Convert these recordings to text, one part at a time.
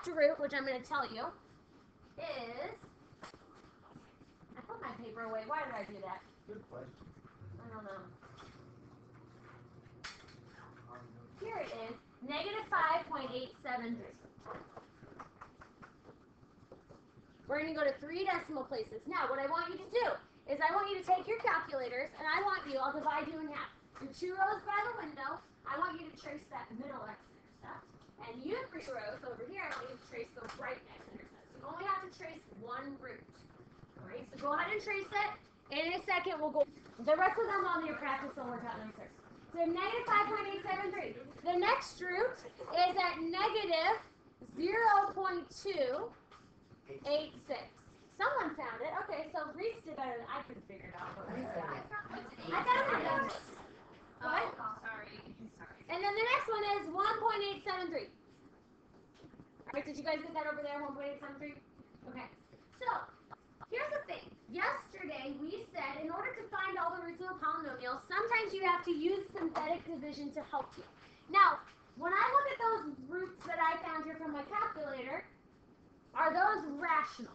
exact root, which I'm going to tell you, is, I put my paper away. Why did I do that? Good question. I don't know. Here it is, negative 5.873. We're going to go to 3 decimal places. Now, what I want you to do is I want you to take your calculators, and I want you, I'll divide you in half. The 2 rows by the window, I want you to trace that middle x-intercept. And you 3 rows over here, I want you to trace the right x-intercept. So you only have to trace one root. All right, so go ahead and trace it. In a second, we'll go. The rest of them on your practice will work out nicer. So negative 5.873. The next root is at negative 0.286. Someone found it. Okay, so Reese did better than I could figure it out. But Reese got it. I got it. Okay. Sorry. And then the next one is 1.873. All right, did you guys get that over there? 1.873. Okay. So here's the thing. Yesterday we said in order to find all the roots of a polynomial, sometimes you have to use synthetic division to help you. Now, when I look at those roots that I found here from my calculator, are those rational?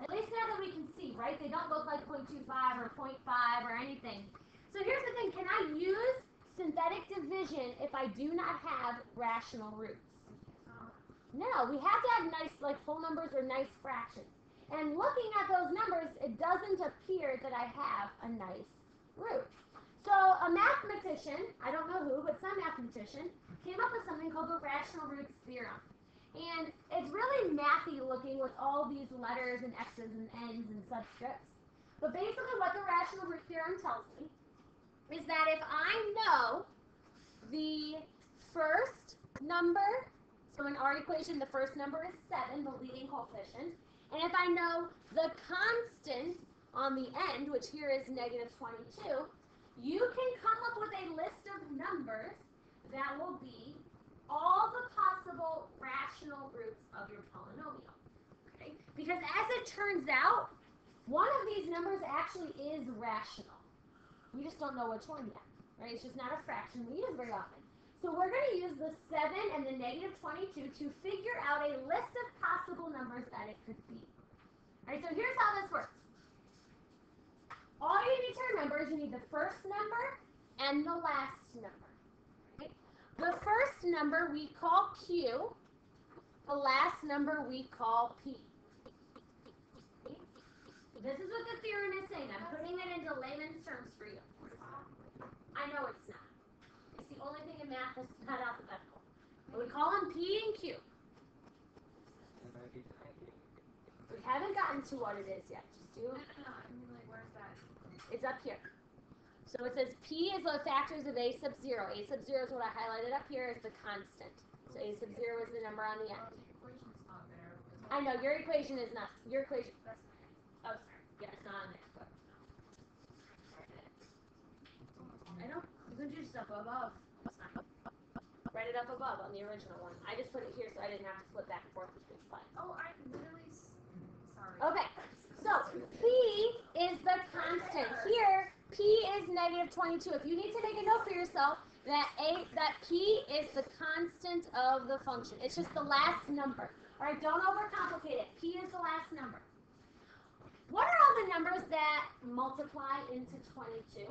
At least now that we can see, right? They don't look like 0.25 or 0.5 or anything. So here's the thing. Can I use synthetic division if I do not have rational roots? No, we have to have nice, like full numbers or nice fractions. And looking at those numbers, it doesn't appear that I have a nice root. So a mathematician, I don't know who, but some mathematician, came up with something called the rational roots theorem. And it's really mathy looking with all these letters and x's and n's and subscripts. But basically what the rational root theorem tells me is that if I know the first number, so in our equation the first number is 7, the leading coefficient, and if I know the constant on the end, which here is negative 22, you can come up with a list of numbers that will be all the possible rational roots of your polynomial. Okay? Because as it turns out, one of these numbers actually is rational. We just don't know which one yet. Right? It's just not a fraction we use very often. So we're going to use the 7 and the negative 22 to figure out a list of possible numbers that it could be. All right, so here's how this works. All you need to remember is you need the first number and the last number. Right? The first number we call Q. The last number we call P. This is what the theorem is saying. I'm putting it into layman's terms for you. I know it's not. It's the only thing in math that's not alphabetical. But we call them P and Q. We haven't gotten to what it is yet. Just do. No, I mean, like, where's that? It's up here. So it says P is the factors of A sub 0. A sub 0 is what I highlighted up here is the constant. So A sub 0 is the number on the end. The equation's not there. I know, your equation is not. Your equation. Oh, sorry. Yeah, it's not on there. But I know. You can do stuff above. Write it up above on the original one. I just put it here so I didn't have to flip back and forth between slides. Oh, I literally. Sorry. Okay. So P is the constant. Here, P is negative 22. If you need to make a note for yourself that P is the constant of the function. It's just the last number. All right, don't overcomplicate it. P is the last number. What are all the numbers that multiply into 22?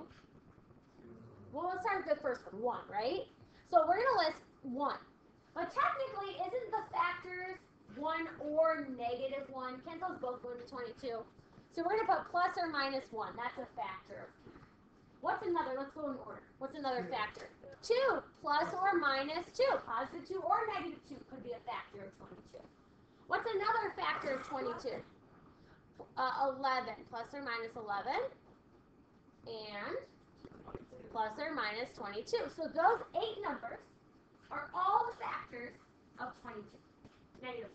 Well, let's start with the first one, 1, right? So we're going to list 1. But technically, isn't the factors 1 or negative 1? Can't those both go into 22? So we're going to put plus or minus 1. That's a factor. What's another? Let's go in order. What's another factor? 2 plus or minus 2. Positive 2 or negative 2 could be a factor of 22. What's another factor of 22? 11 plus or minus 11 and plus or minus 22. So those 8 numbers are all the factors of 22. Negative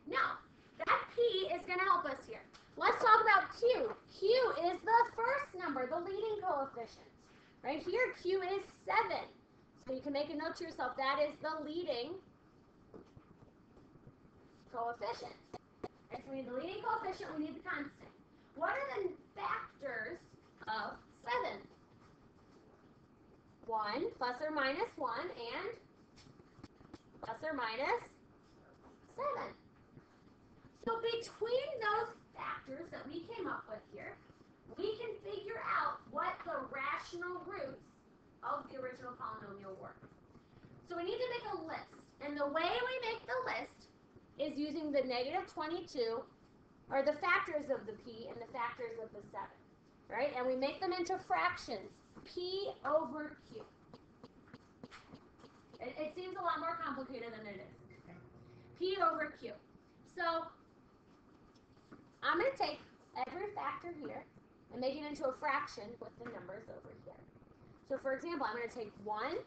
22. Now, that P is going to help us here. Let's talk about Q. Q is the first number, the leading coefficient. Right here, Q is 7. So you can make a note to yourself, that is the leading coefficient. Right, so we need the leading coefficient, we need the constant. What are the factors of 7? 1 plus or minus 1 and plus plus or minus 7. So between those factors that we came up with here, we can figure out what the rational roots of the original polynomial were. So we need to make a list. And the way we make the list is using the negative 22, or the factors of the p and the factors of the 7. Right? And we make them into fractions. P over Q. It seems a lot more complicated than it is. P over Q. So I'm going to take every factor here and make it into a fraction with the numbers over here. So for example, I'm going to take 1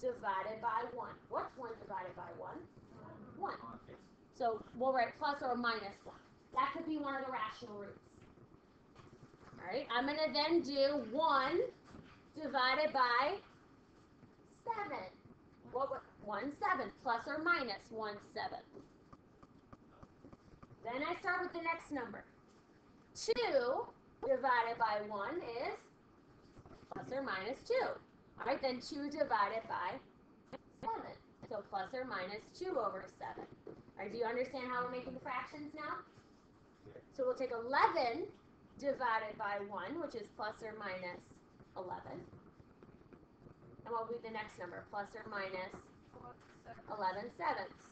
divided by 1. What's 1 divided by 1? 1. So we'll write plus or minus 1. That could be one of the rational roots. All right, I'm going to then do 1 divided by 7. What? 1 7 plus or minus 1 7. Then I start with the next number. 2 divided by 1 is plus or minus 2. All right, then 2 divided by 7. So plus or minus 2 over 7. All right, do you understand how we're making the fractions now? So we'll take 11 divided by 1, which is plus or minus 11. And what will be the next number? Plus or minus 11 sevenths.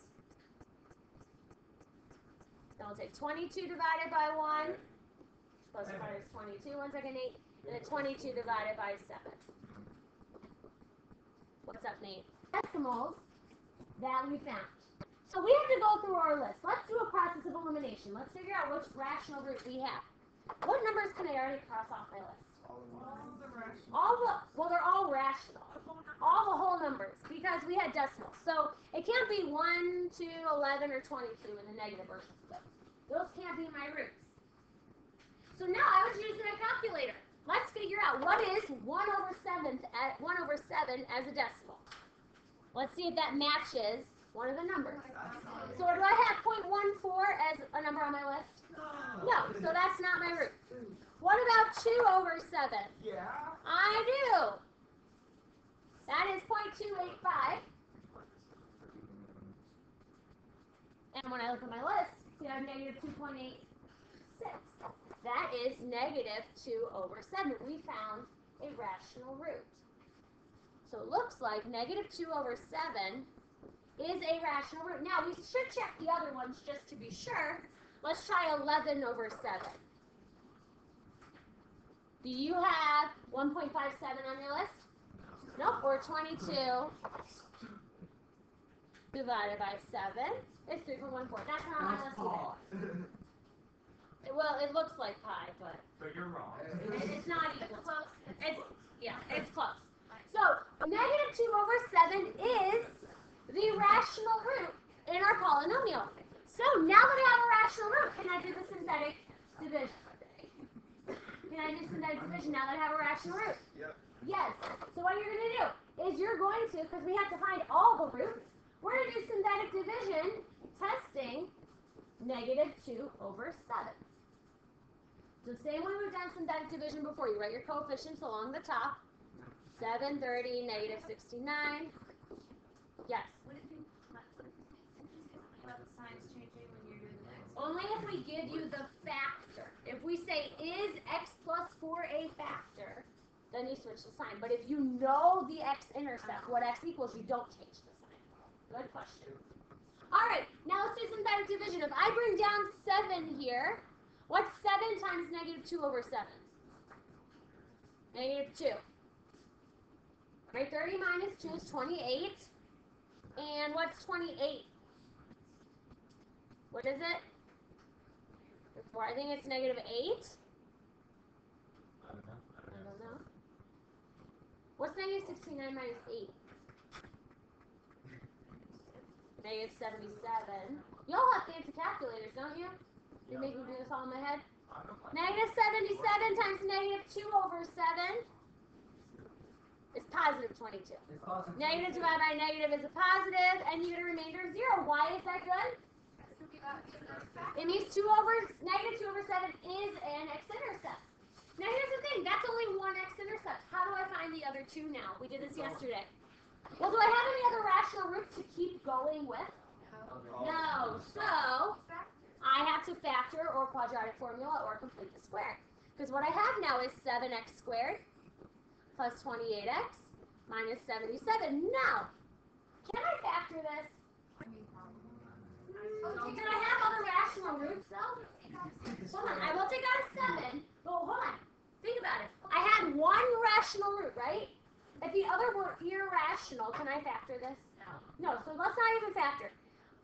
Then we'll take 22 divided by 1, plus or minus 22, 1 second, Nate, and then 22 divided by 7. What's up, Nate? Decimals that we found. So we have to go through our list. Let's do a process of elimination. Let's figure out which rational root we have. What numbers can I already cross off my list? Well, they're all rational. All the whole numbers, because we had decimals. So it can't be 1, 2, 11, or 22 in the negative version split. Those can't be my roots. So now I was using a calculator. Let's figure out what is 1 over 7 as a decimal. Let's see if that matches one of the numbers. So do I have 0.14 as a number on my list? No, so that's not my root. What about 2 over 7? Yeah. I do. That is 0.285. And when I look at my list, see I have negative 2.86. That is negative 2 over 7. We found a rational root. So it looks like negative 2 over 7 is a rational root. Now, we should check the other ones just to be sure. Let's try 11 over 7. Do you have 1.57 on your list? Nope, or 22 divided by 7 is 3.14. That's not on my list either. Well, it looks like pi, but you're wrong. it's not equal. It's close. So, negative 2 over 7 is the rational root in our polynomial. So, now that I have a rational root, can I do the synthetic division? Can I do synthetic division now that I have a rational root? Yep. Yes. So what you're going to do is you're going to, because we have to find all the roots, we're going to do synthetic division testing negative 2 over 7. So same way we've done synthetic division before. You write your coefficients along the top. 7, 30, negative 69. Yes. Would it be about the signs changing when you're doing the next? Only if we give you the factor. If we say, is x plus 4 a factor, then you switch the sign. But if you know the x-intercept, what x equals, you don't change the sign. Good question. All right, now let's do synthetic division. If I bring down 7 here, what's 7 times negative 2 over 7? Negative 2. Right, 30 minus 2 is 28. And what's 28? What is it? I think it's negative 8. I don't know. What's negative 69 minus 8? Negative 77. You all have fancy calculators, don't you? You make me do this all in my head? Negative 77 times negative 2 over 7 is positive 22. Negative divided by negative is a positive, and you get a remainder of 0. Why is that good? It means negative 2 over 7 is an x-intercept. Now here's the thing, that's only one x-intercept. How do I find the other 2 now? We did this yesterday. Well, do I have any other rational roots to keep going with? No. So I have to factor or quadratic formula or complete the square. Because what I have now is 7x squared plus 28x minus 77. Now, can I factor this? Can I have other rational roots though? Hold on, I will take out a 7. But hold on, think about it. I had one rational root, right? If the other were irrational, can I factor this? No, so let's not even factor.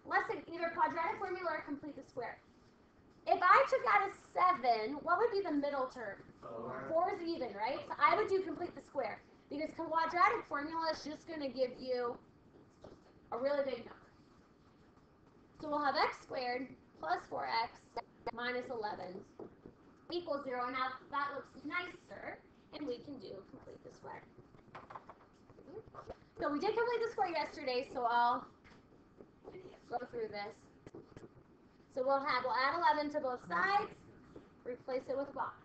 Let's either quadratic formula or complete the square. If I took out a 7, what would be the middle term? 4 is even, right? So I would do complete the square. Because quadratic formula is just going to give you a really big number. So we'll have x squared plus 4x minus 11 equals 0. And now that looks nicer, and we can do complete the square. So we did complete the square yesterday, so I'll go through this. So we'll add 11 to both sides, replace it with a box.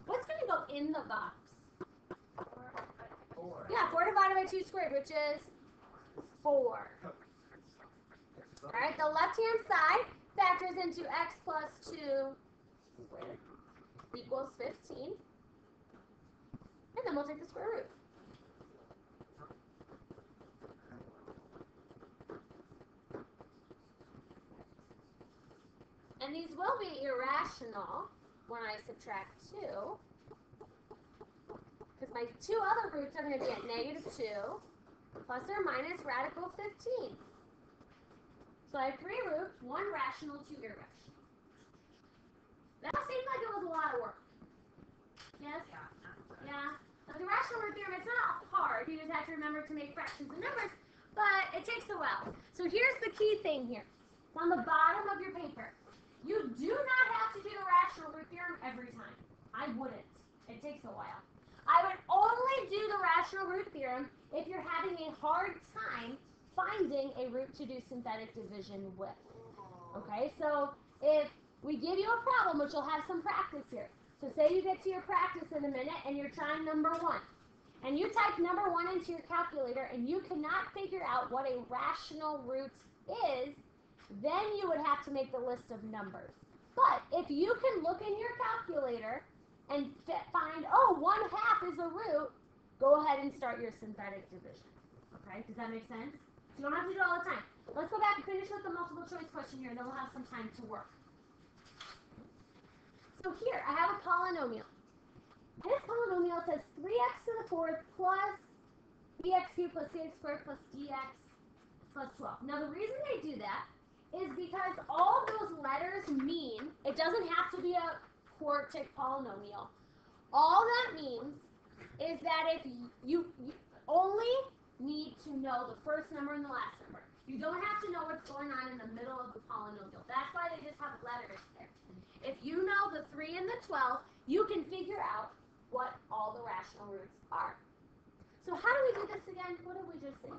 What's going to go in the box? 4. Yeah, 4 divided by 2 squared, which is 4. All right, the left-hand side factors into x plus 2 squared equals 15. And then we'll take the square root. And these will be irrational when I subtract 2. Because my two other roots are going to be at -2 plus or minus radical 15. So I have 3 roots, 1 rational, 2 irrational. That seemed like it was a lot of work. Yes? Yeah. But the rational root theorem, it's not hard. You just have to remember to make fractions and numbers, but it takes a while. So here's the key thing here. It's on the bottom of your paper. You do not have to do the rational root theorem every time. I wouldn't. It takes a while. I would only do the rational root theorem if you're having a hard time finding a root to do synthetic division with. Okay, so if we give you a problem, which you'll have some practice here. So say you get to your practice in a minute and you're trying number 1. And you type number 1 into your calculator and you cannot figure out what a rational root is, then you would have to make the list of numbers. But if you can look in your calculator and find, oh, 1/2 is a root, go ahead and start your synthetic division. Okay, does that make sense? You don't have to do it all the time. Let's go back and finish with the multiple choice question here, and then we'll have some time to work. So here, I have a polynomial. And this polynomial says 3x to the 4th plus bx cubed plus cx squared plus dx plus 12. Now, the reason they do that is because all those letters mean, it doesn't have to be a quartic polynomial. All that means is that if you only need to know the first number and the last number. You don't have to know what's going on in the middle of the polynomial. That's why they just have letters there. If you know the 3 and the 12, you can figure out what all the rational roots are. So how do we do this again? What did we just say?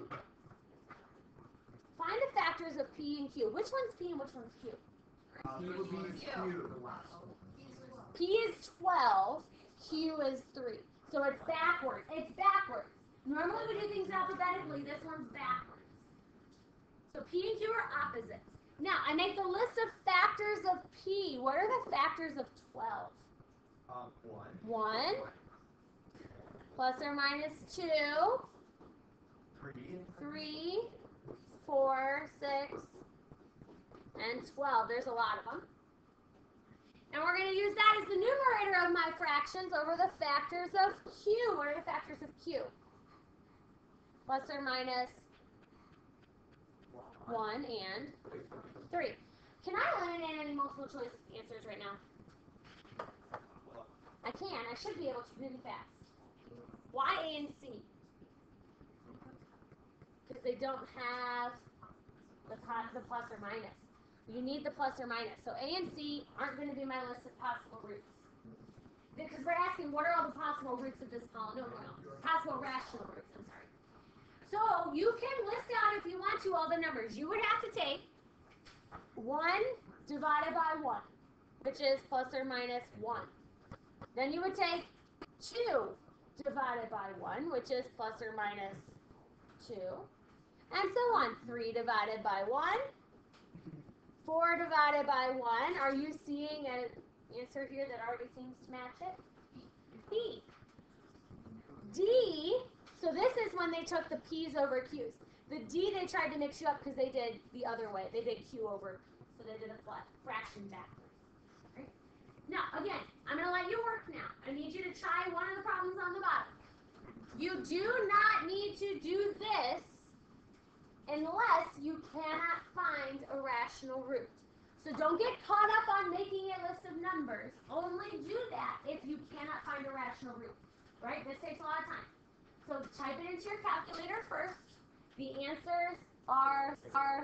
Find the factors of P and Q. Which one's P and which one's Q? P is 12, Q is 3. So it's backwards. It's backwards. Normally we do things alphabetically. This one's backwards. So P and Q are opposites. Now, I make the list of factors of P. What are the factors of 12? 1 plus or minus 2, 3, 4, 6, and 12. There's a lot of them. And we're going to use that as the numerator of my fractions over the factors of Q. What are the factors of Q? Plus or minus 1 and 3. Can I eliminate any multiple choice answers right now? I can. I should be able to really fast. Why A and C? Because they don't have the plus or minus. You need the plus or minus. So A and C aren't going to be my list of possible roots. Because we're asking what are all the possible roots of this polynomial? Possible rational roots, I'm sorry. So you can list out if you want to all the numbers. You would have to take 1 divided by 1, which is plus or minus 1. Then you would take 2 divided by 1, which is plus or minus 2, and so on. 3 divided by 1, 4 divided by 1. Are you seeing an answer here that already seems to match it? B. D, so this is when they took the P's over Q's. The D, they tried to mix you up because they did the other way. They did Q over, so they did a fraction backwards. Right? Now, again, I'm going to let you work now. I need you to try one of the problems on the bottom. You do not need to do this unless you cannot find a rational root. So don't get caught up on making a list of numbers. Only do that if you cannot find a rational root. Right? This takes a lot of time. So type it into your calculator first. The answers are